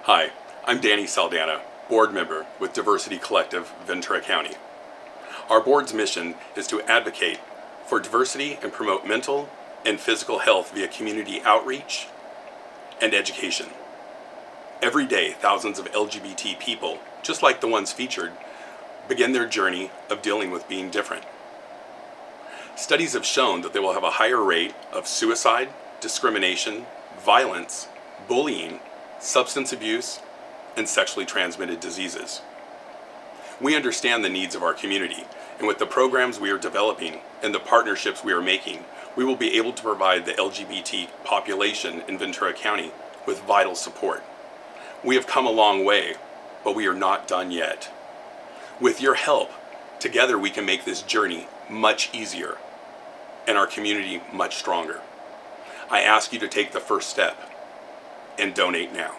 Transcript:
Hi, I'm Danny Saldana, board member with Diversity Collective, Ventura County. Our board's mission is to advocate for diversity and promote mental and physical health via community outreach and education. Every day, thousands of LGBT people, just like the ones featured, begin their journey of dealing with being different. Studies have shown that they will have a higher rate of suicide, discrimination, violence, bullying, substance abuse, and sexually transmitted diseases. We understand the needs of our community, and with the programs we are developing and the partnerships we are making, we will be able to provide the LGBT population in Ventura County with vital support. We have come a long way, but we are not done yet. With your help, together we can make this journey much easier and our community much stronger. I ask you to take the first step and donate now.